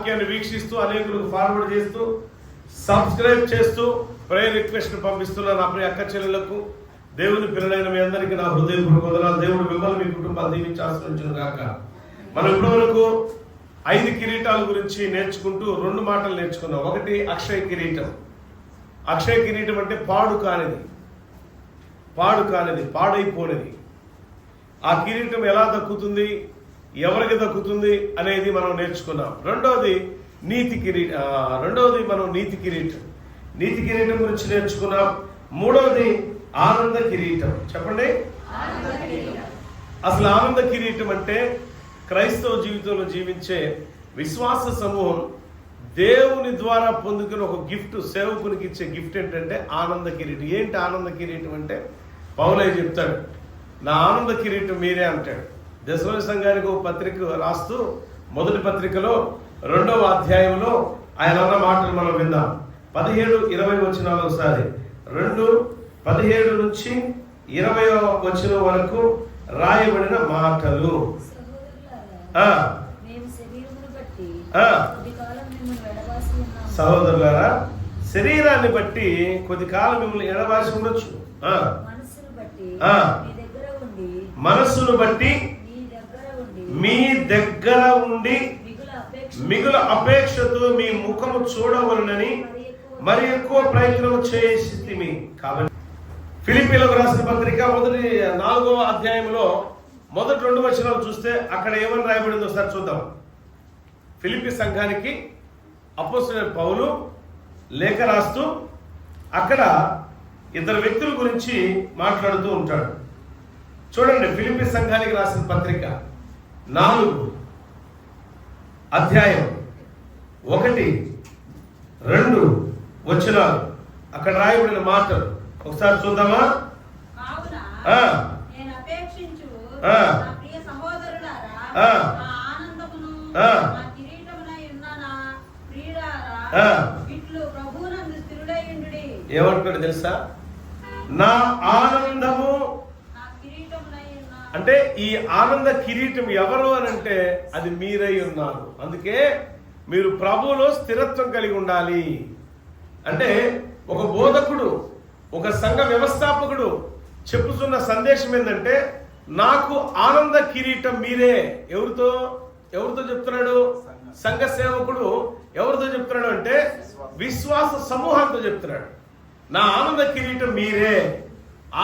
వాక్యాన్ని వీక్షిస్తూ అనేకులకు ఫార్వర్డ్ చేస్తూ సబ్స్క్రైబ్ చేస్తూ ప్రేయర్ రిక్వెస్ట్ పంపిస్తున్న నా ప్రియ అక్క చెల్లెలకు, దేవుని పిల్లలైన మీ అందరికీ నా హృదయపూర్వక వందనాలు. దేవుడు మిమ్మల్ని మీ కుటుంబాన్ని దీవించి ఆశీర్వదించును గాక. మనం ఇప్పటి వరకు 5 కిరీటాల గురించి నేర్చుకుంటూ 2 మాటలు నేర్చుకున్నాం. ఒకటి అక్షయ కిరీటం. అక్షయ కిరీటం అంటే పాడు కానిది, పాడైపోనిది. ఆ కిరీటం ఎలా దక్కుతుంది, ఎవరికి దక్కుతుంది అనేది మనం నేర్చుకున్నాం. రెండవది మనం నీతి కిరీటం గురించి నేర్చుకున్నాం. మూడవది ఆనంద కిరీటం. చెప్పండి, అసలు ఆనంద కిరీటం అంటే క్రైస్తవ జీవితంలో జీవించే విశ్వాస సమూహం దేవుని ద్వారా పొందుకుని ఒక గిఫ్ట్, సేవకునికి ఇచ్చే గిఫ్ట్ ఏంటంటే ఆనంద కిరీటం. ఏంటి ఆనంద కిరీటం అంటే, పౌలే చెప్తాడు, నా ఆనంద కిరీటం మీరే అంటాడు. దశలోని సంఘానికి ఒక పత్రిక రాస్తూ మొదటి పత్రికలో 2వ అధ్యాయంలో ఆయన అన్న మాటలు మనం విందాం. 17-20 వచనాలు ఒకసారి. 2:17 నుంచి 20వ వచనం వరకు రాయబడిన మాటలు. సహోదరులారా, శరీరాన్ని బట్టి కొద్ది కాలం మిమ్మల్ని ఎడబాసి ఉండొచ్చు. మనస్సును బట్టి మీ దగ్గర ఉండి మిగుల అపేక్షతో మీ ముఖము చూడవలనని మరి ఎక్కువ ప్రయత్నం చేసి. కాబట్టి ఫిలిప్పీలకు రాసిన పత్రిక 4వ అధ్యాయంలో మొదటి 2 వచనాలు చూస్తే అక్కడ ఏమని రాయబడిందో ఒకసారి చూద్దాం. ఫిలిప్పీ సంఘానికి అపోస్తలుడైన పౌలు లేఖ రాస్తూ అక్కడ 2 వ్యక్తుల గురించి మాట్లాడుతూ ఉంటాడు. చూడండి, ఫిలిప్పీ సంఘానికి రాసిన పత్రిక 4వ అధ్యాయం 1-2 వచనాలు. అక్కడ రాయబడిన మాటలు ఒకసారి చూద్దామా? ఏమంటున్నాడు తెలుసా? నా ఆనందము అంటే ఈ ఆనంద కిరీటం ఎవరు అని అంటే అది మీరై ఉన్నారు. అందుకే మీరు ప్రభువులో స్థిరత్వం కలిగి ఉండాలి. అంటే ఒక బోధకుడు, ఒక సంఘ వ్యవస్థాపకుడు చెప్పుతున్న సందేశం ఏంటంటే, నాకు ఆనంద కిరీటం మీరే. ఎవరితో చెప్తున్నాడు? సంఘ సేవకుడు ఎవరితో చెప్తున్నాడు అంటే విశ్వాస సమూహంతో చెప్తున్నాడు. నా ఆనంద కిరీటం మీరే,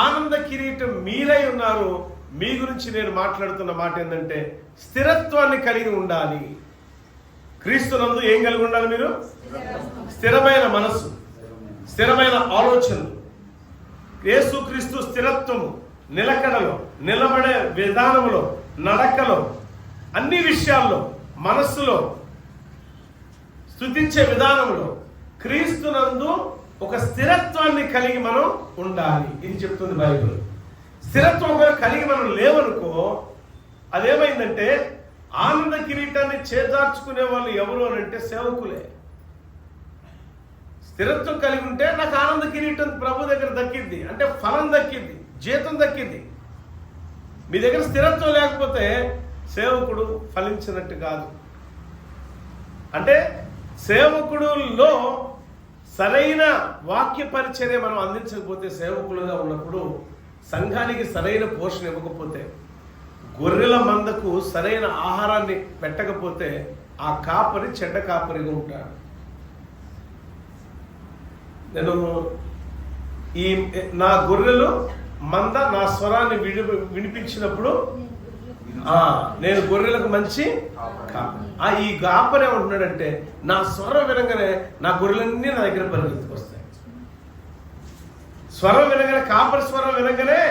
ఆనంద కిరీటం మీరై ఉన్నారు. మీ గురించి నేను మాట్లాడుతున్న మాట ఏంటంటే స్థిరత్వాన్ని కలిగి ఉండాలి. క్రీస్తునందు ఏం కలిగి ఉండాలి మీరు? స్థిరమైన మనసు, స్థిరమైన ఆలోచనలు. యేసుక్రీస్తు స్థిరత్వము, నిలకడలో, నిలబడే విధానంలో, నడకలో, అన్ని విషయాల్లో, మనస్సులో, స్తుతించే విధానంలో క్రీస్తునందు ఒక స్థిరత్వాన్ని కలిగి మనం ఉండాలి. ఇది చెప్తుంది బైబిల్. స్థిరత్వం కలిగి మనం లేవనుకో, అదేమైందంటే ఆనంద కిరీటాన్ని చేజార్చుకునే వాళ్ళు ఎవరు అని అంటే సేవకులే. స్థిరత్వం కలిగి ఉంటే నాకు ఆనంద కిరీటం ప్రభు దగ్గర దక్కింది అంటే ఫలం దక్కింది, జీతం దక్కింది. మీ దగ్గర స్థిరత్వం లేకపోతే సేవకుడు ఫలించినట్టు కాదు. అంటే సేవకుడులో సరైన వాక్య పరిచర్య మనం అందించకపోతే, సేవకులుగా ఉన్నప్పుడు సంఘానికి సరైన పోషణ ఇవ్వకపోతే, గొర్రెల మందకు సరైన ఆహారాన్ని పెట్టకపోతే ఆ కాపరి చెడ్డ కాపరిగా ఉంటాడు. నా గొర్రెలు మంద నా స్వరాన్ని వినిపించినప్పుడు నేను గొర్రెలకు మంచి ఈ కాపరి ఏమంటున్నాడంటే, నా స్వరం వినగానే నా గొర్రెలన్నీ నా దగ్గర పరిగెత్తుకొస్తాయి. స్వరం వినగానే, కాపరి స్వరం వినగానే,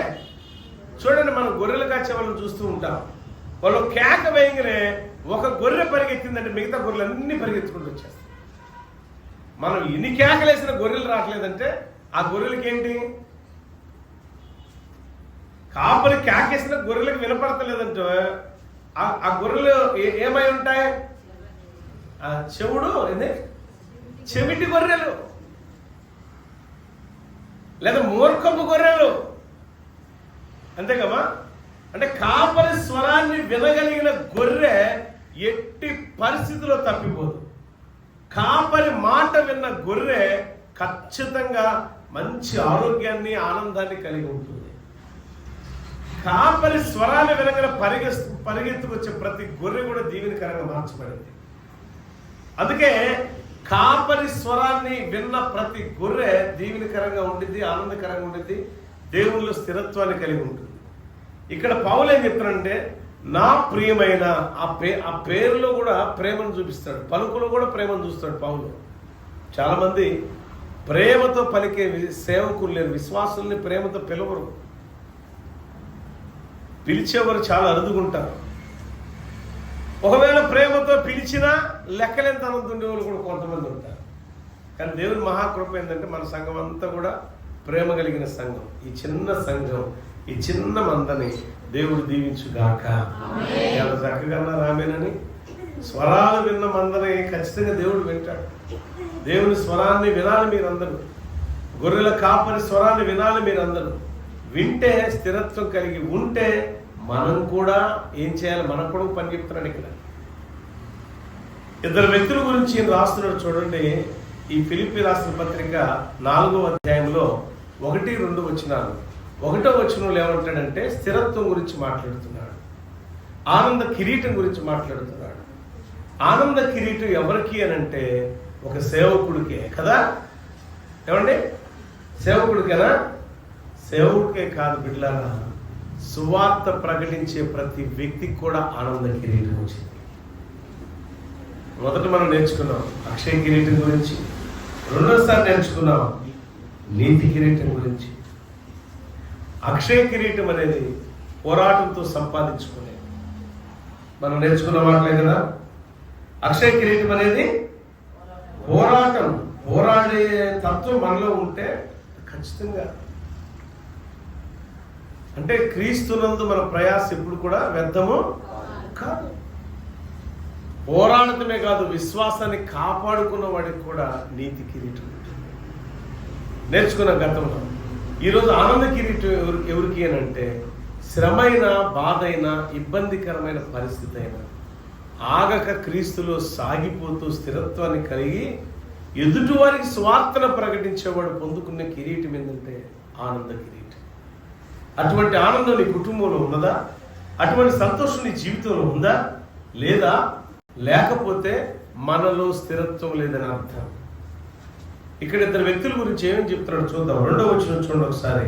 చూడండి మనం గొర్రెలు కాచే వాళ్ళని చూస్తూ ఉంటాం. వాళ్ళు కేక వేయగానే ఒక గొర్రె పరిగెత్తిందంటే మిగతా గొర్రెలన్నీ పరిగెత్తుకుంటూ వచ్చేస్తాయి. మనం ఇన్ని కేకలేసిన గొర్రెలు రావట్లేదంటే ఆ గొర్రెలకి ఏంటి? కాపరి కేకేసిన గొర్రెలకు వినపడతలేదంటే ఆ గొర్రెలు ఏమై ఉంటాయి? చెవిటి గొర్రెలు లేదా మూర్ఖపు గొర్రెలు, అంతేకమ్మా. అంటే కాపరి స్వరాన్ని వినగలిగిన గొర్రె ఎట్టి పరిస్థితిలో తప్పిపోదు. కాపరి మాట విన్న గొర్రె ఖచ్చితంగా మంచి ఆరోగ్యాన్ని, ఆనందాన్ని కలిగి ఉంటుంది. కాపరి స్వరాన్ని వినగల పరిగెత్తుకొచ్చే ప్రతి గొర్రె కూడా దీవెనకరంగా మార్చబడింది. అందుకే కాపరి స్వరాన్ని విన్న ప్రతి గొర్రె దీవెనకరంగా ఉండిద్ది, ఆనందకరంగా ఉండిద్ది, దేవుళ్ళు స్థిరత్వాన్ని కలిగి ఉంటుంది. ఇక్కడ పౌలు ఏం చెప్తానంటే, నా ప్రియమైన ఆ పేరులో కూడా ప్రేమను చూపిస్తాడు, పలుకులో కూడా ప్రేమను చూస్తాడు పౌలు. చాలామంది ప్రేమతో పలికే సేవకులు లేరు, విశ్వాసుల్ని ప్రేమతో పిలవరు, పిలిచేవారు చాలా అరుదుకుంటారు. ఒకవేళ ప్రేమతో పిలిచినా లెక్కలేంతనంత ఉండేవాళ్ళు కూడా కొంతమంది ఉంటారు. కానీ దేవుని మహాకృప ఏంటంటే మన సంఘం అంతా కూడా ప్రేమ కలిగిన సంఘం. ఈ చిన్న సంఘం, ఈ చిన్న మందని దేవుడు దీవించుగాక. చాలా చక్కగా రామేనని స్వరాలు విన్న మందని ఖచ్చితంగా దేవుడు వింటాడు. దేవుని స్వరాన్ని వినాలి మీరందరూ, గొర్రెల కాపరి స్వరాన్ని వినాలి మీరందరూ. వింటే స్థిరత్వం కలిగి ఉంటే మనం కూడా ఏం చేయాలి, మనం కూడా పని చెప్తున్నాడు. ఇక్కడ ఇద్దరు వ్యక్తుల గురించి రాస్తున్నాడు చూడండి. ఈ ఫిలిప్పీ రాసిన పత్రిక 4వ అధ్యాయంలో 1-2 వచనాలు. 1వ వచనంలో ఏమంటాడంటే స్థిరత్వం గురించి మాట్లాడుతున్నాడు, ఆనంద కిరీటం గురించి మాట్లాడుతున్నాడు. ఆనంద కిరీటం ఎవరికి అని అంటే ఒక సేవకుడికే కదా. ఏమండి, సేవకుడికేనా? సేవకుడికే కాదు బిడ్డలారా, సువార్త ప్రకటించే ప్రతి వ్యక్తికి కూడా ఆనంద కిరీటం వచ్చింది. మొదట మనం నేర్చుకున్నాం అక్షయ కిరీటం గురించి, రెండోసారి నేర్చుకున్నాం నీతి కిరీటం గురించి. అక్షయ కిరీటం అనేది పోరాటంతో సంపాదించుకునే మనం నేర్చుకున్న మాటలే కదా. అక్షయ కిరీటం అనేది పోరాడే తత్వం మనలో ఉంటే ఖచ్చితంగా, అంటే క్రీస్తునందు మన ప్రయాస ఎప్పుడు కూడా వ్యర్థము కాదు. పోరాడటమే కాదు, విశ్వాసాన్ని కాపాడుకున్న వాడికి కూడా నీతి కిరీటం నేర్చుకున్న గతంలో. ఈరోజు ఆనంద కిరీటం ఎవరికి అని అంటే శ్రమైన, బాధైన, ఇబ్బందికరమైన పరిస్థితి అయినా ఆగక క్రీస్తులో సాగిపోతూ స్థిరత్వాన్ని కలిగి ఎదుటి వారికి స్వార్థను ప్రకటించేవాడు పొందుకునే కిరీటం ఏంటంటే ఆనంద కిరీటం. అటువంటి ఆనందం నీ కుటుంబంలో ఉన్నదా? అటువంటి సంతోషం నీ జీవితంలో ఉందా? లేదా? లేకపోతే మనలో స్థిరత్వం లేదని అర్థం. ఇక్కడ ఇద్దరు వ్యక్తుల గురించి ఏమేమి చెప్తున్నాడు చూద్దాం. 2వ వచనం చూడండి ఒకసారి.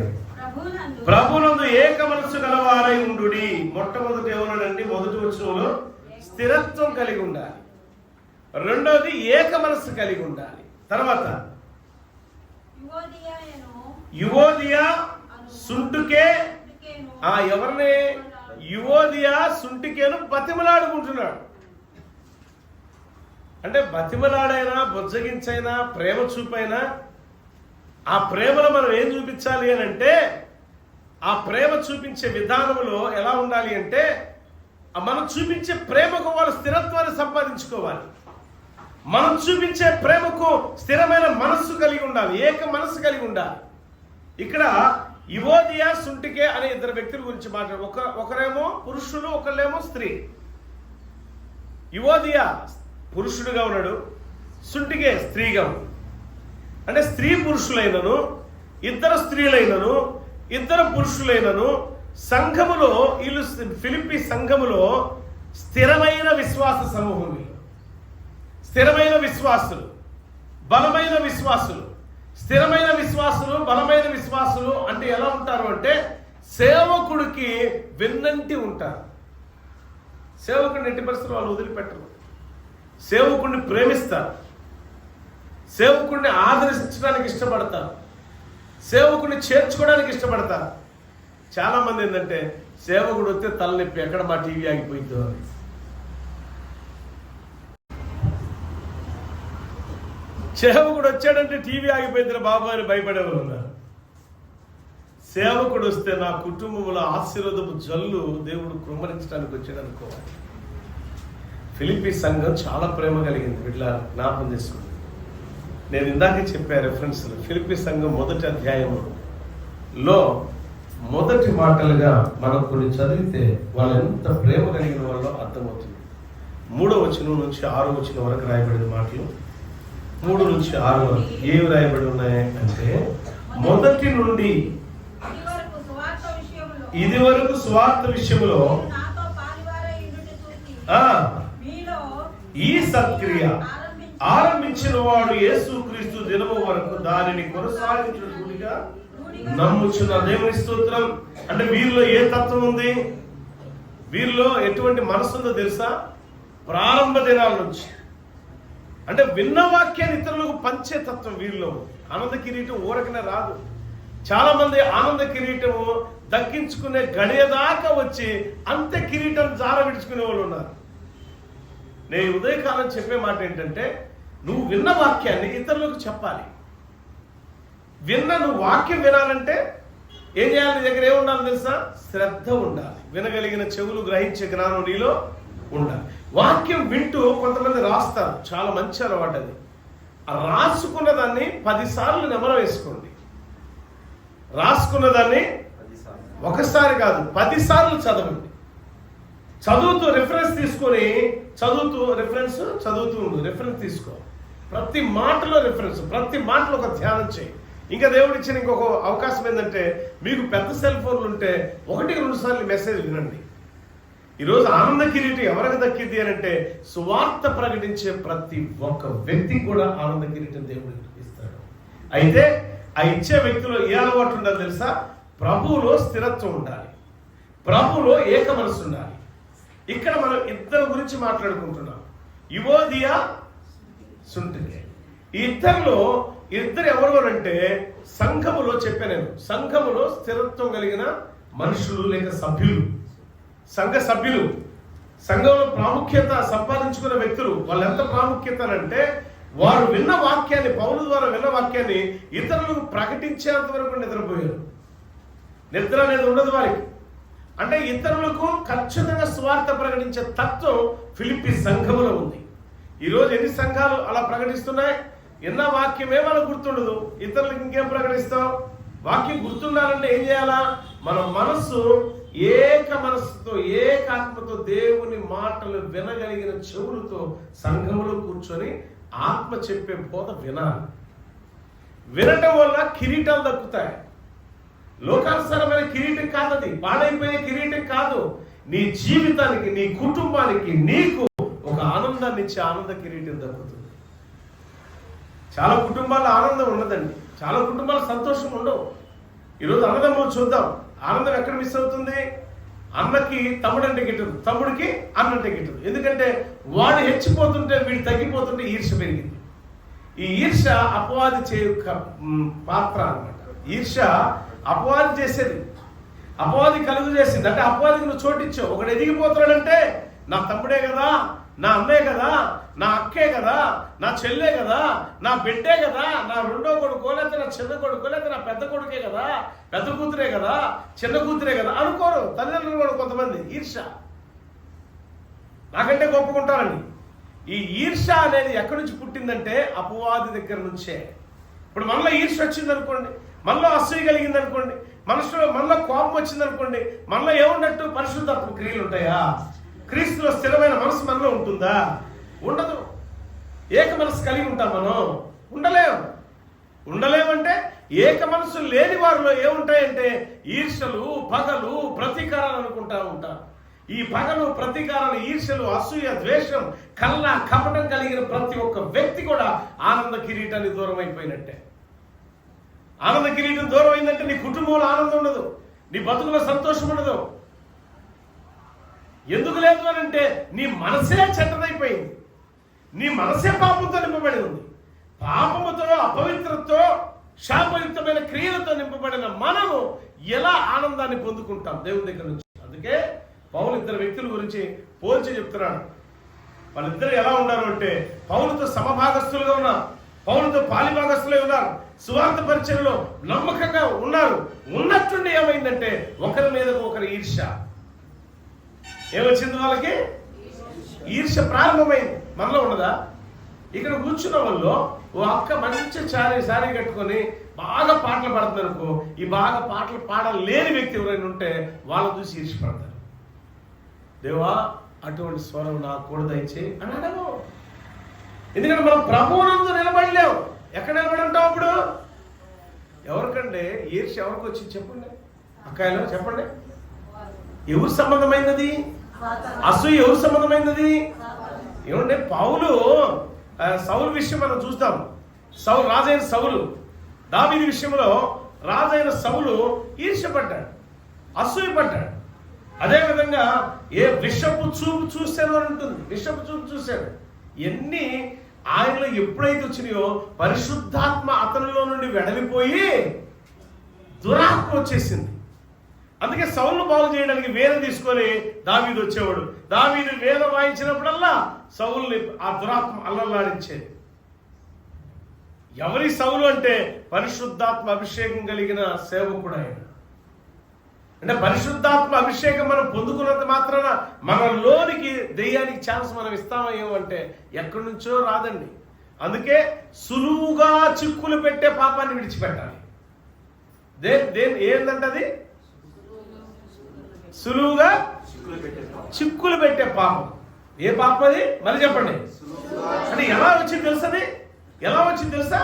ప్రభునందు ఏక మనస్సు గలవారై ఉండుడి. మొట్టమొదటి ఏమన్నాడండి? మొదటి వచనంలో స్థిరత్వం కలిగి ఉండాలి, రెండవది ఏక మనస్సు కలిగి ఉండాలి. తర్వాత యువోదియా సుంటుకే, ఎవరిని? యువోదియా సుంటికేను బతిమలాడుకుంటున్నాడు. అంటే బతిమలాడైనా, బొజ్జగించైనా, ప్రేమ చూపైనా, ఆ ప్రేమను మనం ఏం చూపించాలి అని అంటే, ఆ ప్రేమ చూపించే విధానంలో ఎలా ఉండాలి అంటే, మనం చూపించే ప్రేమకు వాళ్ళు స్థిరత్వాన్ని సంపాదించుకోవాలి. మనం చూపించే ప్రేమకు స్థిరమైన మనస్సు కలిగి ఉండాలి, ఏక మనస్సు కలిగి ఉండాలి. ఇక్కడ యువోదియా సుంటికే అనే ఇద్దరు వ్యక్తుల గురించి మాట్లాడు. ఒకరేమో పురుషుడు, ఒకళ్ళేమో స్త్రీ. యువోదియా పురుషుడుగా ఉన్నాడు, సుంటికే స్త్రీగా ఉన్నాడు. అంటే స్త్రీ పురుషులైనను, ఇద్దరు స్త్రీలైనను, ఇద్దరు పురుషులైనను సంఘములో, వీళ్ళు ఫిలిప్పీ సంఘములో స్థిరమైన విశ్వాస సమూహం. స్థిరమైన విశ్వాసులు, బలమైన విశ్వాసులు. స్థిరమైన విశ్వాసులు, బలమైన విశ్వాసులు అంటే ఎలా ఉంటారు అంటే సేవకుడికి వెన్నంటి ఉంటారు. సేవకుడిని ఎట్టి పరిస్థితుల్లో వాళ్ళు వదిలిపెట్టరు. సేవకుడిని ప్రేమిస్తారు, సేవకుడిని ఆదరించడానికి ఇష్టపడతారు, సేవకుడిని చేర్చుకోవడానికి ఇష్టపడతారు. చాలామంది ఏంటంటే సేవకుడు వస్తే తలనొప్పి, ఎక్కడ మా టీవీ ఆగిపోయిందో అని. సేవకుడు వచ్చాడంటే టీవీ ఆగిపోయింది బాబు అని భయపడేవారు ఉన్నారు. సేవకుడు వస్తే నా కుటుంబంలో ఆశీర్వాదపు జల్లు దేవుడు కుమ్మరించడానికి వచ్చాడు అనుకోవాలి. ఫిలిప్పీ సంఘం చాలా ప్రేమ కలిగింది. వీళ్ళ జ్ఞాపకం చేసుకుంది. నేను ఇందాకే చెప్పా రెఫరెన్స్లు. ఫిలిప్పీ సంఘం 1వ అధ్యాయంలో మొదటి మాటలుగా మనం కొన్ని చదివితే వాళ్ళు ఎంత ప్రేమ కలిగిన వాళ్ళో అర్థమవుతుంది. 3వ వచనం నుంచి 6వ వచనం వరకు రాయబడిన మాటలు 3 నుంచి 6 వరకు ఏవి రాయబడి ఉన్నాయి అంటే, మొదటి నుండి ఇది వరకు స్వార్థ విషయంలో ఈ సత్క్రియ ఆరంభించిన వాడు యేసుక్రీస్తు దినము వరకు దానిని కొనసాగించుగా నమ్ముచున్న దేవుని స్తోత్రం. అంటే వీరిలో ఏ తత్వం ఉంది, వీరిలో ఎటువంటి మనసు ఉందో తెలుసా? ప్రారంభ దినాల నుంచి అంటే విన్న వాక్యాన్ని ఇతరులకు పంచే తత్వం వీరిలో. ఆనంద కిరీటం ఊరకనే రాదు. చాలా మంది ఆనంద కిరీటము దక్కించుకునే గడియదాకా వచ్చి అంతే కిరీటం జార విడుచుకునే వాళ్ళు ఉన్నారు. నేను ఉదయకాలం చెప్పే మాట ఏంటంటే, నువ్వు విన్న వాక్యాన్ని ఇతరులకు చెప్పాలి. నువ్వు వాక్యం వినాలంటే ఏం చేయాలి? నీ దగ్గర ఏముండాలి తెలుసా? శ్రద్ధ ఉండాలి. వినగలిగిన చెవులు గ్రహించే జ్ఞానం నీలో ఉండాలి. వాక్యం వింటూ కొంతమంది రాస్తారు, చాలా మంచి అలవాటు అది. రాసుకున్న దాన్ని 10 సార్లు నెమర వేసుకోండి. రాసుకున్న దాన్ని ఒకసారి కాదు 10 సార్లు చదవండి. చదువుతూ రిఫరెన్స్ తీసుకొని చదువుతూ ఉండు. రిఫరెన్స్ తీసుకో. ప్రతి మాటలో రిఫరెన్స్, ప్రతి మాటలో ఒక ధ్యానం చేయి. ఇంకా దేవుడు ఇచ్చిన ఇంకొక అవకాశం ఏంటంటే, మీకు పెద్ద సెల్ ఫోన్లు ఉంటే 1-2 సార్లు మెసేజ్ వినండి. ఈరోజు ఆనంద కిరీటం ఎవరికి దక్కింది అని అంటే, సువార్త ప్రకటించే ప్రతి ఒక్క వ్యక్తికి కూడా ఆనంద కిరీటం దేవుడు ఇస్తాడు. అయితే ఆ ఇచ్చే వ్యక్తిలో ఏ అలవాటు ఉండాలి తెలుసా? ప్రభువులో స్థిరత్వం ఉండాలి, ప్రభువులో ఏక మనసు ఉండాలి. ఇక్కడ మనం ఇద్దరు గురించి మాట్లాడుకుంటున్నాం, యువోదియా సుంటికే. ఈ ఇద్దరు ఎవరు అంటే, సంఘములో చెప్పాను నేను, సంఘములో స్థిరత్వం కలిగిన మనుషులు లేక సభ్యులు, సంఘ సభ్యులు, సంఘంలో ప్రాముఖ్యత సంపాదించుకున్న వ్యక్తులు. వాళ్ళు ఎంత ప్రాముఖ్యత అంటే, వారు విన్న వాక్యాన్ని, పౌలు ద్వారా విన్న వాక్యాన్ని ఇతరులకు ప్రకటించేంత వరకు నిద్రపోయారు. నిద్ర అనేది ఉండదు వారికి. అంటే ఇతరులకు ఖచ్చితంగా స్వార్థ ప్రకటించే తత్వం ఫిలిప్పీ సంఘములో ఉంది. ఈరోజు ఎన్ని సంఘాలు అలా ప్రకటిస్తున్నాయి? ఎన్న వాక్యమే మనకు గుర్తుండదు, ఇతరులకు ఇంకేం ప్రకటిస్తాం? వాక్యం గుర్తుండాలంటే ఏం చేయాలా? మన మనస్సు ఏక మనస్సుతో, ఏకాత్మతో దేవుని మాటలు వినగలిగిన చెవులతో సంఘములో కూర్చొని ఆత్మ చెప్పే బోధ వినాలి. వినటం వల్ల కిరీటాలు దక్కుతాయి. లోకానుసారమైన కిరీటం కాదు అది, పాడైపోయే కిరీటం కాదు. నీ జీవితానికి, నీ కుటుంబానికి, నీకు ఒక ఆనందాన్ని ఇచ్చే ఆనంద కిరీటం దక్కుతుంది. చాలా కుటుంబాల్లో ఆనందం ఉండదండి, చాలా కుటుంబాలు సంతోషం ఉండవు. ఈరోజు అన్నదమ్ములు చూద్దాం, ఆనందం ఎక్కడ మిస్ అవుతుంది? అన్నకి తమ్ముడంటే గిట్టదు, తమ్ముడికి అన్నంటే గిట్టదు. ఎందుకంటే వాడు హెచ్చిపోతుంటే వీడు తగ్గిపోతుంటే ఈర్ష్య పెరిగింది. ఈ ఈర్ష్య అపవాది చేయు పాత్ర అన్నమాట. ఈర్ష్య అపవాది చేసేది, అపవాది కలుగు చేసింది. అంటే అపవాదికి నువ్వు చోటిచ్చావు. ఒకడు ఎదిగిపోతున్నాడంటే నా తమ్ముడే కదా, నా అమ్మే కదా, నా అక్కే కదా, నా చెల్లే కదా, నా బిడ్డే కదా, నా రెండో కొడుకో లేకపోతే నా చిన్న కొడుకో లేకపోతే నా పెద్ద కొడుకే కదా, పెద్ద కూతురే కదా, చిన్న కూతురే కదా అనుకోరు తల్లిదండ్రులు కూడా. కొంతమంది ఈర్ష్య, నాకంటే గొప్పకుంటారండి. ఈ ఈర్ష్య అనేది ఎక్కడి నుంచి పుట్టిందంటే అపవాది దగ్గర నుంచే. ఇప్పుడు మనలో ఈర్ష్య వచ్చింది అనుకోండి, మనలో అసూయ కలిగింది అనుకోండి, మనలో కోపం వచ్చింది అనుకోండి, మనలో ఏమున్నట్టు? పరిశుద్ధాత్మ క్రియలు ఉంటాయా? క్రీస్తులో స్థిరమైన మనసు మనలో ఉంటుందా? ఉండదు. ఏక మనసు కలిగి ఉంటాం మనం? ఉండలేమంటే ఏక మనసు లేని వారిలో ఏముంటాయంటే ఈర్ష్యలు, పగలు, ప్రతీకారాలు అనుకుంటా ఉంటారు. ఈ పగలు, ప్రతీకారాలు, ఈర్ష్యలు, అసూయ, ద్వేషం, కళ్ళ కపటం కలిగిన ప్రతి ఒక్క వ్యక్తి కూడా ఆనంద కిరీటానికి దూరం అయిపోయినట్టే. ఆనంద కిరీటం దూరం అయిందంటే నీ కుటుంబంలో ఆనందం ఉండదు, నీ బతుకులో సంతోషం ఉండదు. ఎందుకు లేదు అని అంటే నీ మనసే చెడ్డదైపోయింది, నీ మనసే పాపంతో నింపబడి ఉంది. పాపముతో, అపవిత్రతో, శాపయుక్తమైన క్రియలతో నింపబడిన మనము ఎలా ఆనందాన్ని పొందుకుంటాం దేవుని దగ్గర నుంచి? అందుకే పౌలు ఇద్దరు వ్యక్తుల గురించి పోల్చి చెప్తున్నాడు. వాళ్ళిద్దరు ఎలా ఉన్నారు అంటే, పౌలుతో సమభాగస్తులుగా ఉన్నారు, పౌలుతో పాలిభాగస్తులై ఉన్నారు, సువార్త పరిచయంలో నమ్మకంగా ఉన్నారు. ఉన్నట్టుండి ఏమైందంటే ఒకరి మీద ఒకరి ఈర్ష్య. ఏమొచ్చింది వాళ్ళకి? ఈర్ష్య ప్రారంభమైంది. మనలో ఉండదా? ఇక్కడ కూర్చున్న వాళ్ళు ఓ అక్క మంచి సారీ కట్టుకొని బాగా పాటలు పాడుతున్నారు అనుకో, ఈ బాగా పాటలు పాడలేని వ్యక్తి ఎవరైనా ఉంటే వాళ్ళ చూసి ఈర్ష్యపడతారు. దేవా అటువంటి స్వరం నాకు కూడా దయచేయి అని అడగవు. ఎందుకంటే మనం ప్రభువునందు నిలబడి నిలబడలేవు. ఎక్కడ నిలబడి ఉంటావు అప్పుడు? ఎవరికంటే ఈర్ష్య ఎవరికి వచ్చింది చెప్పండి అక్కాయలో, చెప్పండి. ఎవరు సంబంధమైనది? అసూయ ఎవరు సంబంధమైనది? ఏమంటే పౌలు సౌలు విషయం మనం చూస్తాం. రాజైన సౌలు, దావీదు విషయంలో రాజైన సౌలు ఈర్ష్యపడ్డాడు, అసూయపడ్డాడు. అదేవిధంగా విషపు చూపు చూశాను అని ఉంటుంది. విషపు చూపు చూశాడు. ఎన్ని ఆయనలో ఎప్పుడైతే వచ్చినాయో పరిశుద్ధాత్మ అతనిలో నుండి వెడలిపోయి దురాత్మ వచ్చేసింది. అందుకే సౌలు బాగు చేయడానికి వేద తీసుకొని దావీదు వచ్చేవాడు. దావీదు వేద వాయించినప్పుడల్లా సౌలుని ఆ దురాత్మ అల్లల్లాడించేది. ఎవరి సౌలు అంటే పరిశుద్ధాత్మ అభిషేకం కలిగిన సేవకుడు ఆయన. అంటే పరిశుద్ధాత్మ అభిషేకం మనం పొందుకున్నంత మాత్రాన మనలోనికి దెయ్యానికి ఛాన్స్ మనం ఇస్తామో ఏమంటే ఎక్కడి నుంచో రాదండి. అందుకే సులువుగా చిక్కులు పెట్టే పాపాన్ని విడిచిపెట్టాలి. ఏంటంటే అది సులువుగా చిక్కులు పెట్టే పాపం. ఏ పాపం అది? మళ్ళీ చెప్పండి. అంటే ఎలా వచ్చింది తెలుసది? ఎలా వచ్చింది తెలుసా?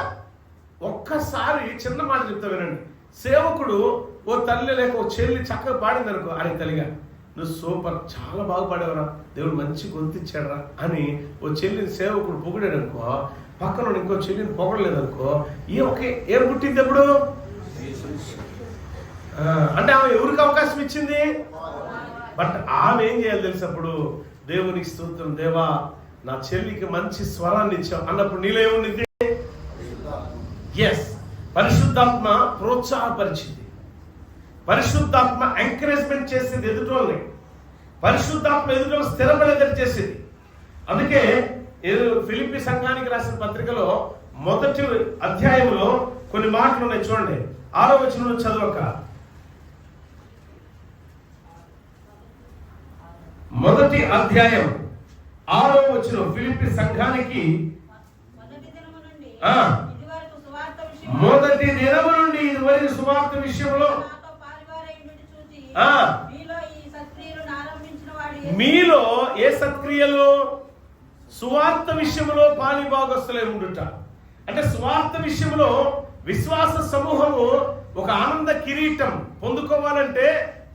ఒక్కసారి చిన్న మాట చెప్తా వినండి. సేవకుడు ఓ తల్లి లేక ఓ చెల్లి చక్కగా పాడింది అనుకో, ఆయన తల్లిగా నువ్వు సూపర్, చాలా బాగా పాడేవరా, దేవుడు మంచి గొంతిచ్చాడరా అని ఓ చెల్లిని సేవకుడు పొగిడాడు అనుకో, పక్కన ఇంకో చెల్లిని పొగడలేదనుకో, ఏం పుట్టింది ఎప్పుడు? అంటే ఆమె ఎవరికి అవకాశం ఇచ్చింది? బట్ ఆమె ఏం చేయాలి తెలిసినప్పుడు, దేవునికి స్తోత్రం, దేవా నా చెల్లికి మంచి స్వరాన్ని ఇచ్చావు అన్నప్పుడు నీలో ఏముంది? ఎస్, పరిశుద్ధాత్మ ప్రోత్సాహపరిచింది. పరిశుద్ధాత్మ ఎంకరేజ్మెంట్ చేసేది ఎదుటోళ్ళని. పరిశుద్ధాత్మ ఎదుటోళ్ళు స్థిరపడేదని చేసేది. అందుకే ఫిలిప్పీ సంఘానికి రాసిన పత్రికలో 1వ అధ్యాయంలో కొన్ని మాటలు ఉన్నాయి చూడండి. 6వ వచనంలో చదవక. 1వ అధ్యాయం 6వ వచనం ఫిలిప్పీ సంఘానికి మొదటి దినము నుండి ఇదివరకు సువార్త విషయంలో మీలో ఏ సత్క్రియలు? సువార్త విషయంలో పాలిభాగస్తులై ఉండుట. అంటే సువార్త విషయంలో విశ్వాస సమూహము ఒక ఆనంద కిరీటం పొందుకోవాలంటే,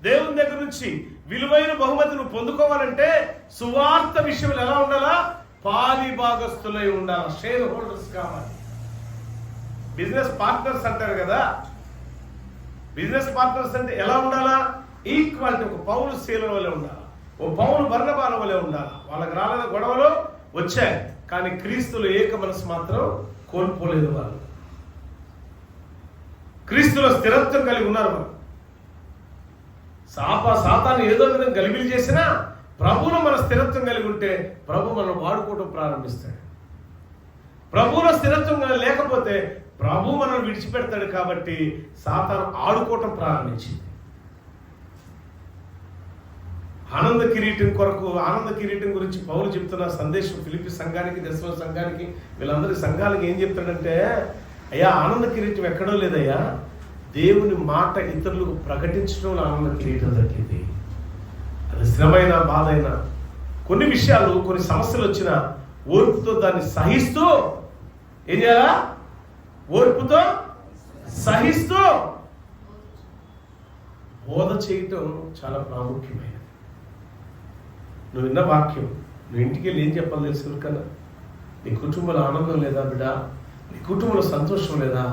దేవుని దగ్గర నుంచి విలువైన బహుమతిని పొందుకోవాలంటే సువార్త విషయంలో ఎలా ఉండాలా? పాలిభాగస్తులై ఉండాలి. షేర్ హోల్డర్స్ కావాలి. బిజినెస్ పార్ట్నర్స్ అంటారు కదా. బిజినెస్ పార్ట్నర్స్ అంటే ఎలా ఉండాలా? ఈక్వాలిటీ. ఒక పౌలు శీలం వల్లే ఉండాలి, ఓ పౌలు బర్నబాల వల్లే ఉండాలి. వాళ్ళకి రాలేద గొడవలు వచ్చాయి, కానీ క్రీస్తులో ఏక మనసు మాత్రం కోల్పోలేదు. వాళ్ళు క్రీస్తులో స్థిరత్వం కలిగి ఉన్నారు. మనం సాతాన్ని ఏదో విధంగా గలిబిలి చేసినా ప్రభువులో మన స్థిరత్వం కలిగి ఉంటే ప్రభు మనం వాడుకోవడం ప్రారంభిస్తాడు. ప్రభువులో స్థిరత్వం లేకపోతే ప్రభు మనం విడిచిపెడతాడు. కాబట్టి సాతాను ఆడుకోవటం ప్రారంభించింది. ఆనంద కిరీటం కొరకు, ఆనంద కిరీటం గురించి పౌలు చెప్తున్న సందేశం ఫిలిప్పీ సంఘానికి, దశమ సంఘానికి, వీళ్ళందరి సంఘాలకి ఏం చెప్తాడంటే, అయ్యా ఆనంద కిరీటం ఎక్కడో లేదయ్యా, దేవుని మాట ఇతరులకు ప్రకటించడంలో ఆనంద కిరీటం దక్కింది. అది శ్రమైన బాధ అయినా, కొన్ని విషయాలు, కొన్ని సమస్యలు వచ్చినా ఓర్పుతో దాన్ని సహిస్తూ ఏం చేయాలా? ఓర్పుతో సహిస్తూ బోధ చేయటం చాలా ప్రాముఖ్యమైనది. నువ్వు విన్న వాక్యం నువ్వు ఇంటికి వెళ్ళి ఏం చెప్పాలి తెలుసు? కన్నా నీ కుటుంబంలో ఆనందం లేదా బిడ్డ? నీ కుటుంబంలో సంతోషం లేదా?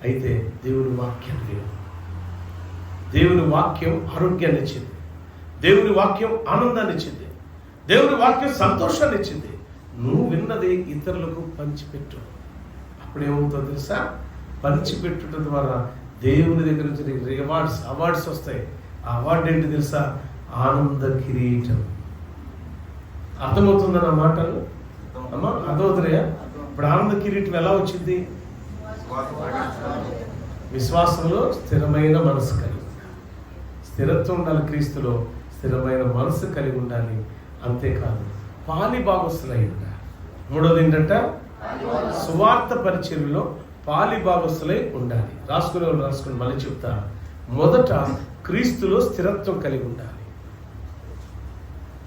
అయితే దేవుని వాక్యం విను. దేవుని వాక్యం ఆరోగ్యాన్ని ఇచ్చింది, దేవుని వాక్యం ఆనందాన్ని ఇచ్చింది, దేవుని వాక్యం సంతోషాన్ని ఇచ్చింది. నువ్వు విన్నది ఇతరులకు పంచిపెట్టు. అప్పుడేమవుతుందో తెలుసా? పంచిపెట్టుట ద్వారా దేవుని దగ్గర నుంచి నీకు అవార్డ్స్ వస్తాయి. ఆ అవార్డు ఏంటి తెలుసా? ఆనంద కిరీటం. అర్థమవుతుందా నా మాటలు? అమ్మా అర్థమవుతున్నాయా? ఇప్పుడు ఆనంద కిరీటం ఎలా వచ్చింది? విశ్వాసంలో స్థిరమైన మనసు కలిగి ఉండాలి. స్థిరత్వం ఉండాలి. క్రీస్తులో స్థిరమైన మనసు కలిగి ఉండాలి. అంతేకాదు పాలి భాగస్తులై ఉండాలి. మూడోది ఏంటంటే సువార్త పరిచర్యలో పాలి భాగస్తులై ఉండాలి. రాసుకుని మళ్ళీ చెప్తా. మొదట క్రీస్తులో స్థిరత్వం కలిగి ఉండాలి.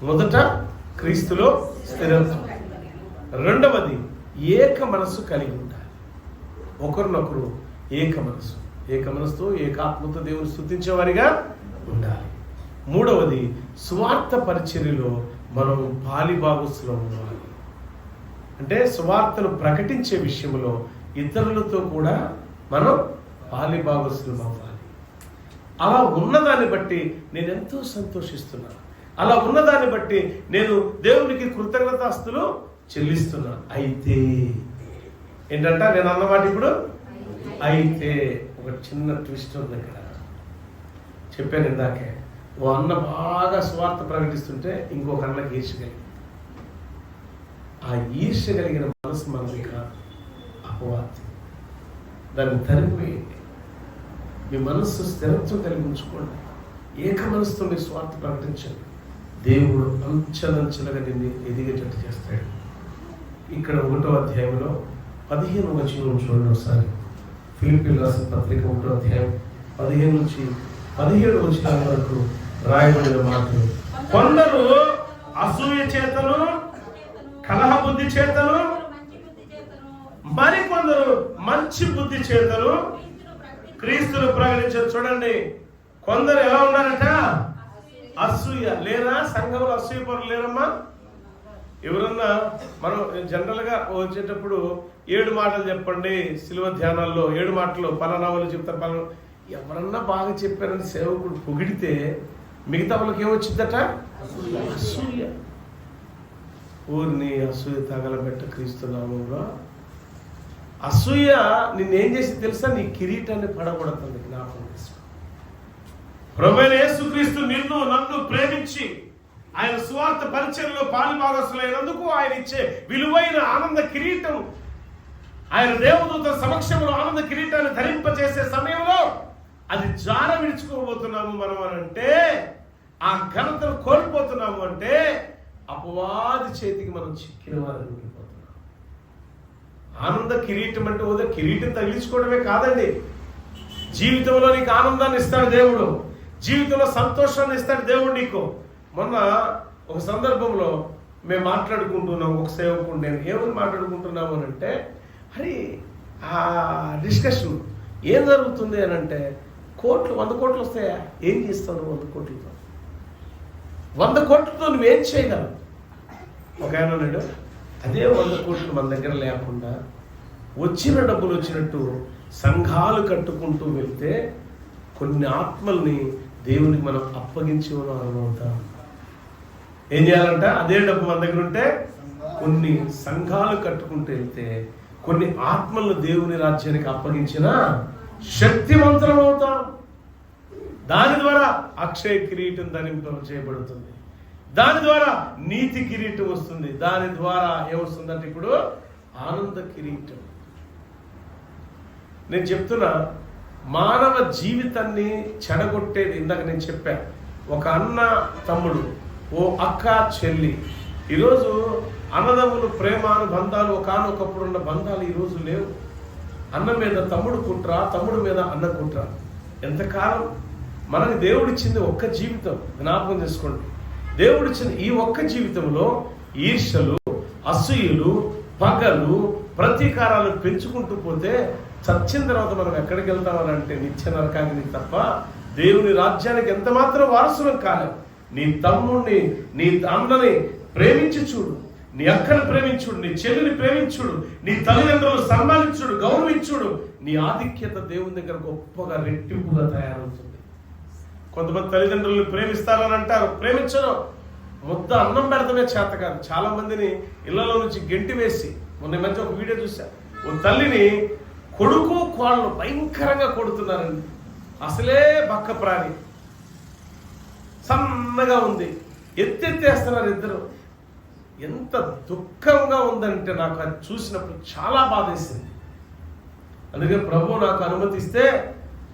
మొదట క్రీస్తులో స్థిరత్వం. రెండవది ఏక మనసు కలిగి ఉండాలి. ఒకరినొకరు ఏక మనసుతో ఏకాత్మతో దేవుని స్తుతించేవారిగా ఉండాలి. మూడవది, సువార్త పరిచర్యలో మనం పాలిభాగస్తులం ఉండాలి. అంటే సువార్తను ప్రకటించే విషయంలో ఇతరులతో కూడా మనం పాలిభాగస్తులం అవ్వాలి. అలా ఉన్నదాన్ని బట్టి నేను ఎంతో సంతోషిస్తున్నాను. అలా ఉన్నదాన్ని బట్టి నేను దేవునికి కృతజ్ఞతాస్తులు చెల్లిస్తున్నాను. అయితే ఏంటంట నేను అన్నమాట ఇప్పుడు అయితే ఒక చిన్న ట్విస్ట్ ఉంది ఇక్కడ. చెప్పాను ఇందాకే, ఓ అన్న బాగా స్వార్థ ప్రకటిస్తుంటే ఇంకొక అన్నకి ఈర్ష్య ఆ ఈర్ష్య కలిగిన మనసు మనది కాదు, అపవాది. దాన్ని తరిమివేయండి. మీ మనస్సు స్థిరత్వం కలిగి ఉంచుకోండి. ఏక మనసుతో మీరు స్వార్థ ప్రకటించండి. దేవుడు అంచెలంచెలుగా నిన్ను ఎదిగేటట్టు చేస్తాడు. ఇక్కడ 1వ అధ్యాయంలో 15వ వచనం చూడండి ఒకసారి. ఫిలిప్పీయులకు రాసిన పత్రిక 1వ అధ్యాయం 15 నుంచి 17 వచనాల వరకు రాయబడిన మాటలు. కొందరు అసూయ చేతను, కలహ బుద్ధి చేతను, మరికొందరు మంచి బుద్ధి చేతను క్రీస్తును ప్రకటించారు. చూడండి, కొందరు ఎలా ఉన్నారట? అసూయ. లేరా సంఘంలో అసూయ పరులు లేరమ్మా? ఎవరన్నా మనం జనరల్గా వచ్చేటప్పుడు 7 మాటలు చెప్పండి, సిలువ ధ్యానాల్లో 7 మాటలు పలానా వాళ్ళు చెప్తారు. పలానా ఎవరన్నా బాగా చెప్పారని సేవకుడు పొగిడితే మిగతా వాళ్ళకి ఏమొచ్చిందట? అసూయ. ఊరిని అసూయ తగలబెట్ట క్రీస్తు నామములో. అసూయ నిన్నేం చేసి తెలుసా? నీ కిరీటాన్ని పడగొడుతుంది. జ్ఞాపకం చేసుకో. ప్రభువైన యేసుక్రీస్తు నిన్ను నన్ను ప్రేమించి ఆయన సువార్త పరిచర్యలో పాలుభాగస్తులైనందుకు ఆయన ఇచ్చే విలువైన ఆనంద కిరీటం, ఆయన దేవదూత సమక్షంలో ఆనంద కిరీటాన్ని ధరింపజేసే సమయంలో అది జార విడుచుకోబోతున్నాము మనం అని అంటే, ఆ ఘనతను కోల్పోతున్నాము అంటే అపవాది చేతికి మనం చిక్కిన వారిని ఉండిపోతున్నాం. ఆనంద కిరీటం అంటే ఓదో కిరీటం తగిలించుకోవడమే కాదండి. జీవితంలో నీకు ఆనందాన్ని ఇస్తాడు దేవుడు, జీవితంలో సంతోషాన్ని ఇస్తాడు దేవుడు నీకు. మొన్న ఒక సందర్భంలో మేము మాట్లాడుకుంటున్నాం, ఒక సేవకుడు నేను ఏమని మాట్లాడుకుంటున్నాము అని అంటే, అరే ఆ డిస్కషన్ ఏం జరుగుతుంది అని అంటే, 100 కోట్లు వస్తాయా? ఏం చేస్తావు నువ్వు 100 కోట్లతో? 100 కోట్లతో నువ్వేం చేయగలవు? ఒక ఆయన ఉన్నాడు, అదే 100 కోట్లు మన దగ్గర లేకుండా వచ్చిన డబ్బులు వచ్చినట్టు సంఘాలు కట్టుకుంటూ వెళ్తే కొన్ని ఆత్మల్ని దేవునికి మనం అప్పగించి అనుభవుతాం. ఏం చేయాలంట? అదే డబ్బు మన దగ్గర ఉంటే కొన్ని సంఘాలు కట్టుకుంటూ వెళ్తే కొన్ని ఆత్మలను దేవుని రాజ్యానికి అప్పగించిన శక్తివంతులం అవుతాం. దాని ద్వారా అక్షయ కిరీటం ధరింప చేయబడుతుంది. దాని ద్వారా నీతి కిరీటం వస్తుంది. దాని ద్వారా ఏమొస్తుందంటే ఇప్పుడు ఆనంద కిరీటం. నేను చెప్తున్నా, మానవ జీవితాన్ని చెడగొట్టేది ఇందాక నేను చెప్పాను. ఒక అన్న తమ్ముడు, ఓ అక్క చెల్లి. ఈరోజు అన్నదమ్ములు ప్రేమానుబంధాలు ఒకనొకప్పుడు ఉన్న బంధాలు ఈరోజు లేవు. అన్న మీద తమ్ముడు కుట్ర, తమ్ముడు మీద అన్న కుట్ర. ఎంతకాలం? మనకి దేవుడిచ్చింది ఒక్క జీవితం. జ్ఞాపకం చేసుకోండి. దేవుడిచ్చిన ఈ ఒక్క జీవితంలో ఈర్ష్యలు, అసూయలు, పగలు, ప్రతీకారాలు పెంచుకుంటూ పోతే చచ్చిన తర్వాత మనం ఎక్కడికి వెళ్తామని అంటే నిత్య నరకానికి తప్ప దేవుని రాజ్యానికి ఎంత మాత్రం వారసులం కాలేం. నీ తమ్ముడిని, నీ అన్నని ప్రేమించి చూడు, నీ అక్కని ప్రేమించుడు, నీ చెల్లిని ప్రేమించుడు, నీ తల్లిదండ్రులు సన్మానించుడు, గౌరవించుడు. నీ ఆధిక్యత దేవుని దగ్గర గొప్పగా రెట్టింపుగా తయారవుతుంది. కొంతమంది తల్లిదండ్రులను ప్రేమిస్తారని అంటారు, ప్రేమించడం ముద్ద అన్నం పెడతమే చేత కాదు. చాలా మందిని ఇళ్లలో నుంచి గెంటి వేసి, మొన్న మధ్య ఒక వీడియో చూసా, ఓ తల్లిని కొడుకు కోళ్ళు భయంకరంగా కొడుతున్నారండి. అసలే బక్క ప్రాణి, సన్నగా ఉంది, ఎత్తెత్తేస్తున్నారు ఇద్దరు. ఎంత దుఃఖంగా ఉందంటే నాకు అది చూసినప్పుడు చాలా బాధేసింది. అందుకే ప్రభు నాకు అనుమతిస్తే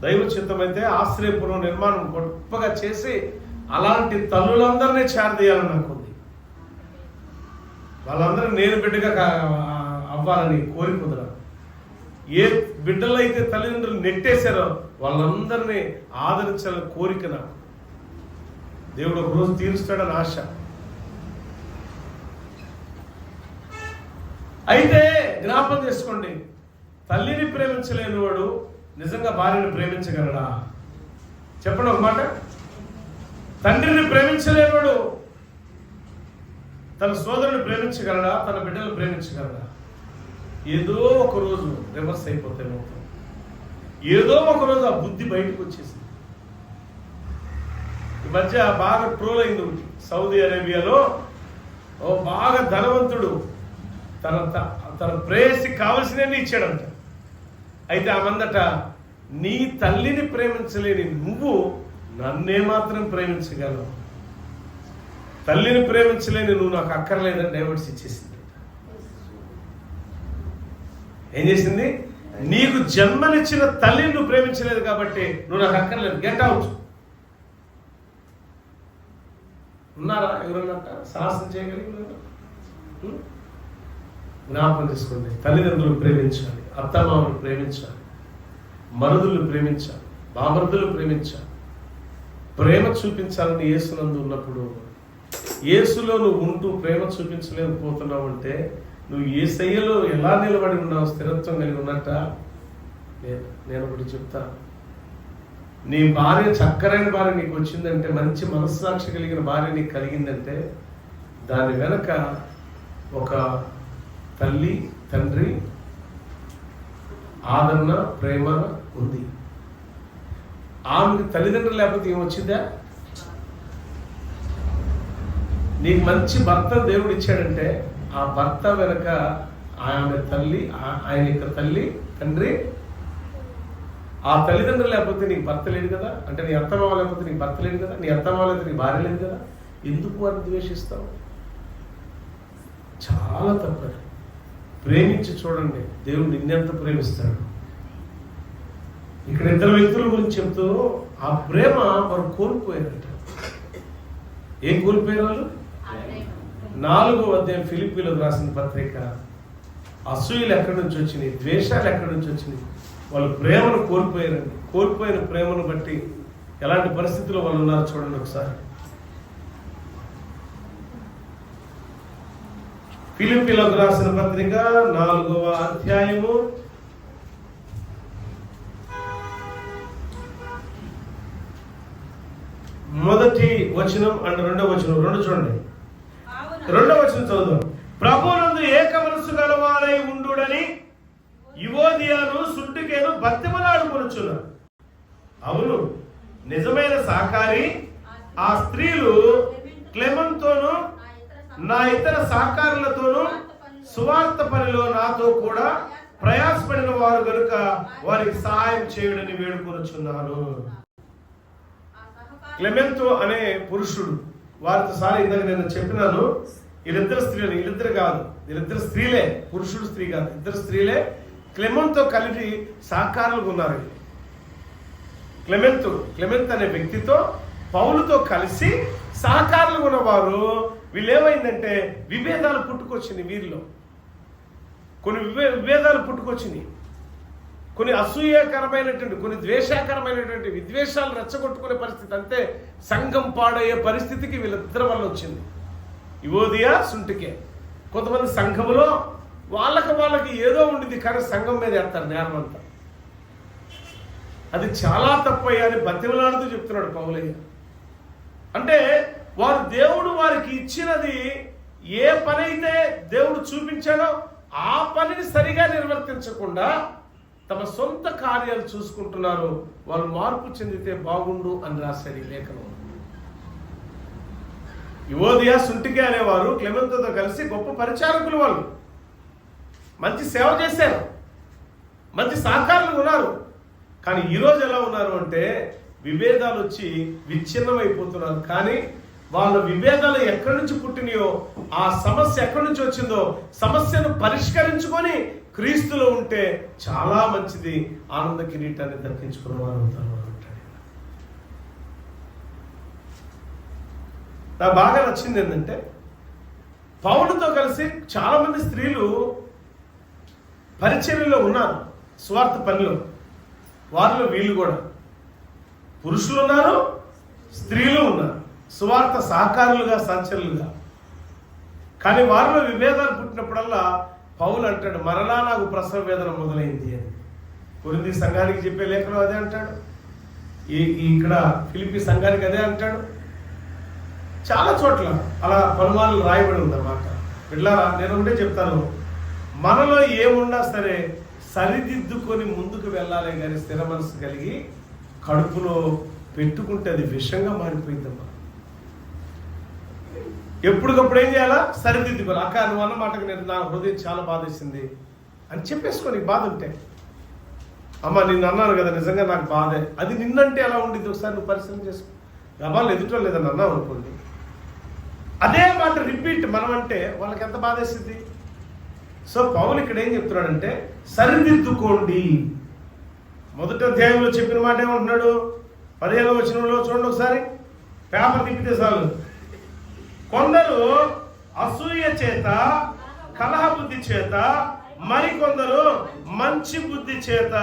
దైవ చిత్తమైతే ఆశ్రయపురం నిర్మాణం గొప్పగా చేసి అలాంటి తల్లులందరినీ చేరదీయాలని నాకు ఉంది. వాళ్ళందరూ నేను బిడ్డగా అవ్వాలని కోరిక ఉంది. ఏ బిడ్డలు అయితే తల్లిదండ్రులు నెట్టేశారో వాళ్ళందరినీ ఆదరించాలని కోరిక నాకు. దేవుడు ఒక రోజు తీరుస్తాడని ఆశ. అయితే జ్ఞాపకం చేసుకోండి, తల్లిని ప్రేమించలేని వాడు నిజంగా భార్యను ప్రేమించగలడా? చెప్పండి ఒక మాట. తండ్రిని ప్రేమించలేనివాడు తన సోదరుని ప్రేమించగలడా? తన బిడ్డను ప్రేమించగలడా? ఏదో ఒక రోజు రివర్స్ అయిపోతాయి మొత్తం. ఏదో ఒక రోజు ఆ బుద్ధి బయటకు వచ్చేసింది. ఈ మధ్య బాగా ట్రోల్ అయింది ఒకటి. సౌదీ అరేబియాలో ఓ బాగా ధనవంతుడు తన ప్రేయసికి కావలసినవి ఇచ్చాడంట. అయితే ఆ మందట, నీ తల్లిని ప్రేమించలేని నువ్వు నన్నే మాత్రం ప్రేమించగలవు, తల్లిని ప్రేమించలేని నువ్వు నాకు అక్కర్లేదని డైవర్స్ ఇచ్చేసింది. ఏం చేసింది? నీకు జన్మనిచ్చిన తల్లిని నువ్వు ప్రేమించలేదు కాబట్టి నువ్వు నాకు అక్కర్లేదు, గెట్ అవుట్. ఉన్నారా ఎవరన్నట్ట సాహసం చేయగలిగిన? జ్ఞాపకం చేసుకోండి. తల్లిదండ్రులు ప్రేమించాలి, అత్తమామను ప్రేమించాలి, మరుదులు ప్రేమించాలి, బామరుదులు ప్రేమించాలి. ప్రేమ చూపించాలని యేసునందు ఉన్నప్పుడు, యేసులో నువ్వు ఉంటూ ప్రేమ చూపించలేకపోతున్నావు అంటే నువ్వు యేసయ్యలో ఎలా నిలబడి ఉన్నావు? స్థిరత్వం కలిగి ఉన్నట్ట? లేదు. నేను ఒకటి చెప్తా, నీ భార్య చక్కరైన భార్య నీకు వచ్చిందంటే, మంచి మనస్సాక్షి కలిగిన భార్య నీకు కలిగిందంటే, దాని వెనక ఒక తల్లి తండ్రి ఆదరణ ప్రేమ ఉంది. ఆమెకు తల్లిదండ్రులు లేకపోతే ఏమొచ్చిందా? నీకు మంచి భర్త దేవుడు ఇచ్చాడంటే ఆ భర్త వెనక ఆమె తల్లి, ఆయన యొక్క తల్లి తండ్రి. ఆ తల్లిదండ్రులు లేకపోతే నీకు భర్త లేడు కదా. అంటే నీ అత్తమామ లేకపోతే నీకు భర్త లేడు కదా, నీ అత్తమామ లేకపోతే నీ భార్య లేదు కదా. ఎందుకు వారిని ద్వేషిస్తావు? చాలా తప్పదు. ప్రేమించి చూడండి, దేవుడు నిన్నెంత ప్రేమిస్తాడు. ఇక్కడ ఇద్దరు వ్యక్తుల గురించి చెప్తూ ఆ ప్రేమ వారు కోల్పోయారట. ఏం కోల్పోయారు వాళ్ళు? 4వ అధ్యాయం ఫిలిప్పీలకు రాసిన పత్రిక. అసూయలు ఎక్కడి నుంచి వచ్చినాయి? ద్వేషాలు ఎక్కడి నుంచి వచ్చినాయి? వాళ్ళు ప్రేమను కోల్పోయారండి. కోల్పోయిన ప్రేమను బట్టి ఎలాంటి పరిస్థితుల్లో వాళ్ళు ఉన్నారు చూడండి ఒకసారి. ఫిలిప్పీలకు రాసిన పత్రిక 4వ అధ్యాయము 1వ వచనం అండ్ 2వ వచనం. 2 చూడండి. 2వ వచనం చదువుదాం. ప్రభువునందు ఏక మనస్సు గలవారై ఉండుడని యువోదియాను సుంటికేను బతిమలాడుకొనుచున్నారు. అవును, నిజమైన సహకారి ఆ స్త్రీలు క్లెమెంతోను నా ఇతర సహకారులతోనూ సువార్త పనిలో నాతో కూడా ప్రయాసపడిన వారు గనుక వారికి సహాయం చేయుడని వేడుకొనుచున్నాను. క్లెమెంతో అనే పురుషుడు, వారితో సారి ఇందాక నేను చెప్పినాను, వీళ్ళిద్దరు స్త్రీలు, వీళ్ళిద్దరు కాదు, వీళ్ళిద్దరు స్త్రీలే, పురుషుడు స్త్రీ కాదు, ఇద్దరు స్త్రీలే క్లెమెంతో కలిపి సహకారులుగా ఉన్నారు. క్లెమెంత్ అనే వ్యక్తితో పౌలుతో కలిసి సహకారులుగా ఉన్నవారు. వీళ్ళు ఏమైందంటే విభేదాలు పుట్టుకొచ్చినాయి, వీరిలో కొన్ని విభేదాలు పుట్టుకొచ్చినాయి, కొన్ని అసూయకరమైనటువంటి, కొన్ని ద్వేషకరమైనటువంటి విద్వేషాలు రెచ్చగొట్టుకునే పరిస్థితి. అంతే, సంఘం పాడయ్యే పరిస్థితికి వీళ్ళిద్దరి వల్ల వచ్చింది. యువోదియా సుంటికే. కొంతమంది సంఘములో వాళ్ళకి ఏదో ఉండింది, కానీ సంఘం మీద వేస్తారు నేరం అంతా. అది చాలా తప్పయ్యా అని బతిమలాడుతూ చెప్తున్నాడు పౌలయ్య. అంటే వారు దేవుడు వారికి ఇచ్చినది, ఏ పని అయితే దేవుడు చూపించాడో ఆ పనిని సరిగా నిర్వర్తించకుండా తమ సొంత కార్యాలు చూసుకుంటున్నారు. వాళ్ళు మార్పు చెందితే బాగుండు అని రాశాడు ఈ లేఖనం. యువోదియా సుంటికే అనేవారు క్లెమెంతోతో కలిసి గొప్ప పరిచారకులు. వాళ్ళు మంచి సేవ చేశారు, మంచి సహకారులు ఉన్నారు. కానీ ఈరోజు ఎలా ఉన్నారు అంటే విభేదాలు వచ్చి విచ్ఛిన్నమైపోతున్నారు. కానీ వాళ్ళ విభేదాలు ఎక్కడి నుంచి పుట్టినాయో, ఆ సమస్య ఎక్కడి నుంచి వచ్చిందో, సమస్యను పరిష్కరించుకొని క్రీస్తులో ఉంటే చాలా మంచిది, ఆనంద కిరీటాన్ని దక్కించుకున్న వారు అవుతారు అంటాడు. నాకు బాగా నచ్చింది ఏంటంటే పౌలుతో కలిసి చాలా మంది స్త్రీలు పరిచర్యలో ఉన్నారు, స్వార్థ పనిలో. వారిలో వీళ్ళు కూడా పురుషులు ఉన్నారు, స్త్రీలు ఉన్నారు, సువార్త సహకారులుగా, సహచరులుగా. కానీ వారిలో విభేదాలు పుట్టినప్పుడల్లా పౌలు అంటాడు, మరలా నాకు ప్రసవ వేదన మొదలైంది అని. కొరింథీ సంఘానికి చెప్పే లేఖలో అదే అంటాడు, ఇక్కడ ఫిలిప్పీ సంఘానికి అదే అంటాడు. చాలా చోట్ల అలా పలుమార్లు రాయబడి ఉందన్నమాట. పిల్లరా, నేను ఒకటే చెప్తాను, మనలో ఏమున్నా సరే సరిదిద్దుకొని ముందుకు వెళ్ళాలి కానీ స్థిర మనసు కలిగి కడుపులో పెట్టుకుంటే అది విషంగా మారిపోయిందమ్మా. ఎప్పటికప్పుడు ఏం చేయాలా? సరిదిద్దుకోవాలి. అక్క నువ్వు అన్న మాటకు నేను నా హృదయం చాలా బాధేసింది అని చెప్పేసుకో. నీకు బాధ ఉంటే, అమ్మ నిన్ను అన్నాను కదా నిజంగా నాకు బాధే, అది నిన్నంటే ఎలా ఉండిద్ది ఒకసారి నువ్వు పరిశీలన చేసుకో. గబాలు ఎదుటో లేదని అన్నావు అనుకోండి, అదే మాట రిపీట్ మనం అంటే వాళ్ళకి ఎంత బాధేసింది. సో పౌలు ఇక్కడ ఏం చెప్తున్నాడంటే సరిదిద్దుకోండి. మొదటి అధ్యాయంలో చెప్పిన మాట ఏమంటున్నాడు? 15వ వచనంలో చూడండి ఒకసారి, పేపర్ తిప్పితే చాలు. కొందరు అసూయ చేత, కలహ బుద్ధి చేత, మరికొందరు మంచి బుద్ధి చేత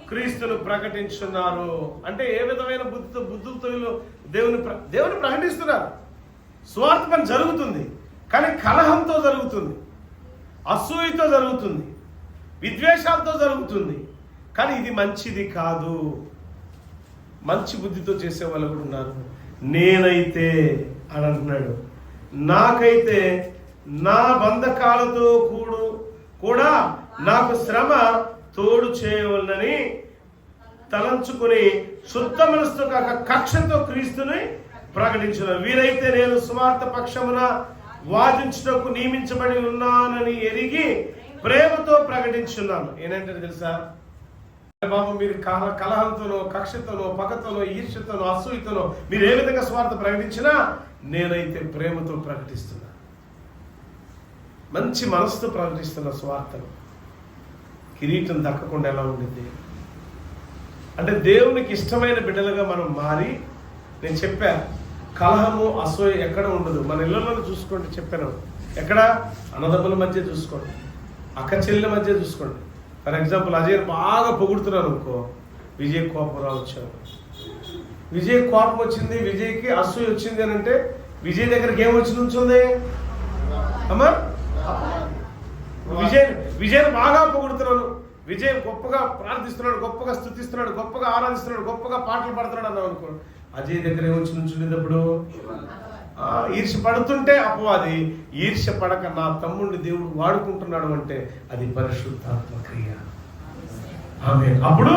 క్రీస్తును ప్రకటించున్నారు. అంటే ఏ విధమైన బుద్ధులతో వీళ్ళు దేవుని ప్రకటిస్తున్నారు. స్వార్థ పని జరుగుతుంది, కానీ కలహంతో జరుగుతుంది, అసూయతో జరుగుతుంది, విద్వేషాలతో జరుగుతుంది. కానీ ఇది మంచిది కాదు. మంచి బుద్ధితో చేసే వాళ్ళు కూడా ఉన్నారు. నేనైతే అని అంటున్నాడు, నాకైతే నా బంధకాలతో కూడా నాకు శ్రమ తోడు చేయవలనని తలంచుకుని శుద్ధ మనసుతో కాక కక్షతో క్రీస్తుని ప్రకటించిన వీరైతే నేను సువార్త పక్షమున వాదించుటకు నియమించబడి ఉన్నానని ఎరిగి ప్రేమతో ప్రకటించున్నాను. ఏంటంటే తెలుసా బాబు, మీరు కలహంతోనో, కక్షతోనో, పగతోనో, ఈర్ష్యతోనో, అసూయతోనో మీరు ఏ విధంగా స్వార్థ ప్రకటించినా నేనైతే ప్రేమతో ప్రకటిస్తున్నా, మంచి మనసుతో ప్రకటిస్తున్న స్వార్థను. కిరీటం దక్కకుండా ఎలా ఉండింది అంటే దేవునికి ఇష్టమైన బిడ్డలుగా మనం మారి, నేను చెప్పా కలహము అసూయ ఎక్కడ ఉండదు. మన ఇళ్ళలో చూసుకోండి, చెప్పాను ఎక్కడ, అన్నదమ్ముల మధ్య చూసుకోండి, అక్క చెల్లెల మధ్య చూసుకోండి. ఫర్ ఎగ్జాంపుల్ అజయ్ బాగా పొగుడుతున్నారు అనుకో, విజయ్ కోపం రావచ్చు. విజయ్ కోపం వచ్చింది, విజయ్కి అసూయ వచ్చింది అని అంటే విజయ్ దగ్గరికి ఏమొచ్చి నుంచుంది అమ్మా? విజయ్ బాగా పొగుడుతున్నాను, విజయ్ గొప్పగా ప్రార్థిస్తున్నాడు, గొప్పగా స్తుతిస్తున్నాడు, గొప్పగా ఆరాధిస్తున్నాడు, గొప్పగా పాటలు పాడుతున్నాడు అన్నావు అనుకో, అజయ్ దగ్గర ఏమొచ్చి నుంచుండేటప్పుడు ఈర్ష్య పడుతుంటే అపవాది, ఈర్ష్య పడక నా తమ్ముడిని దేవుడు వాడుకుంటున్నాడు అంటే అది పరిశుద్ధాత్మ క్రియ. ఆమె అప్పుడు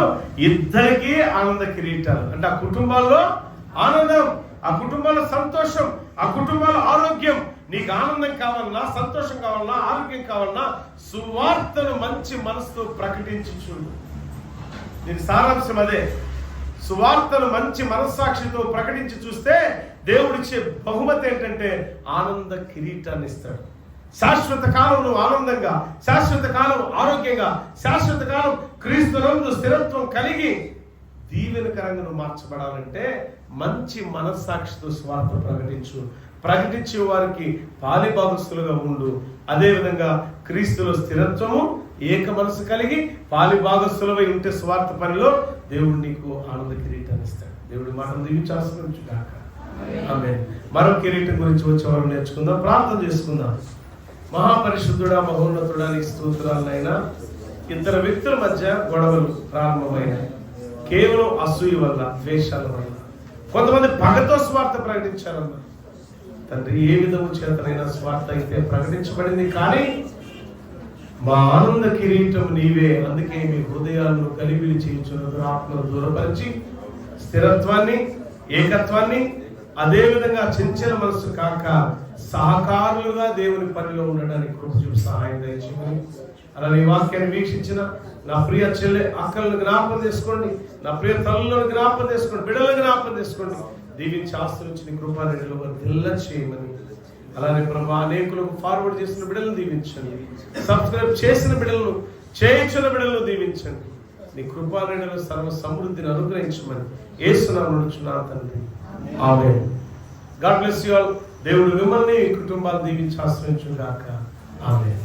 ఇద్దరికీ ఆనంద కిరీటాలు. అంటే ఆ కుటుంబాల్లో ఆనందం, ఆ కుటుంబాల సంతోషం, ఆ కుటుంబాల ఆరోగ్యం. నీకు ఆనందం కావాలన్నా, సంతోషం కావాలన్నా, ఆరోగ్యం కావాలన్నా సువార్తను మంచి మనసుతో ప్రకటించి చూడు. దీని సారాంశం అదే. సువార్తను మంచి మనస్సాక్షితో ప్రకటించి చూస్తే దేవుడిచ్చే బహుమతి ఏంటంటే ఆనంద కిరీటాన్ని ఇస్తాడు. శాశ్వత కాలం నువ్వు ఆనందంగా, శాశ్వత కాలం ఆరోగ్యంగా, శాశ్వత కాలం క్రీస్తునందు స్థిరత్వం కలిగి దీవెనకరంగా నువ్వు మార్చబడాలంటే మంచి మనస్సాక్షితో స్వార్థ ప్రకటించే వారికి పాలిభాగస్తులుగా ఉండు. అదేవిధంగా క్రీస్తులో స్థిరత్వము, ఏక మనసు కలిగి పాలిభాగస్తులవై ఉంటే స్వార్థ పనిలో దేవుడు నీకు ఆనంద కిరీటాన్ని ఇస్తాడు. దేవుడి మాటను దీవించాల్సిగాక. ఆమేన్. మరో కిరీటం గురించి వచ్చేవారు నేర్చుకుందాం, ప్రార్థన చేసుకుందాం. మహాపరిశుద్ధుడా, మహోన్నతుడా, నీ స్తోత్రాలైనా ఇద్దరు వ్యక్తుల మధ్య గొడవలు ప్రారంభమైనాయి. కేవలం అసూయ వల్ల, ద్వేషాల వల్ల. కొంతమంది పగతో స్వార్థ ప్రకటించారన్నారు. తండ్రి, ఏ విధము చేతనైనా స్వార్థ అయితే ప్రకటించబడింది, కానీ మా ఆనంద కిరీటం నీవే. అందుకే మీ హృదయాలను కలిపిలి చేయించున్నది ఆత్మను దూరపరిచి స్థిరత్వాన్ని, ఏకత్వాన్ని, అదేవిధంగా చంచల మనసు కాక సహకారులుగా దేవుని పనిలో ఉండడానికి కృప చూపి సహాయం దయచేయమని. అలా నీ వాక్యాన్ని వీక్షించిన నా ప్రియ చెల్లె అక్కలను జ్ఞాపకం చేసుకోండి, నా ప్రియ తల్లులను జ్ఞాపకం చేసుకోండి, బిడ్డలను జ్ఞాపకం చేసుకోండి. దీవించి ఆస్తురించి నీ కృపారెడ్డిలో దిల్ల చేయమని. అలానే ప్రభా, అనేకులకు ఫార్వర్డ్ చేసిన బిడ్డలను దీవించండి, సబ్స్క్రైబ్ చేసిన బిడ్డలను, చేయించిన బిడ్డలను దీవించండి. నీ కృపారెడ్డిలో సర్వ సమృద్ధిని అనుగ్రహించమని యేసు నామమున అడుగుచున్నాను తండ్రి. ఆమేన్. God bless you all. దేవుడు మిమ్మల్ని, కుటుంబాలు దీవించి ఆశ్రయించుగాక. ఆమేన్.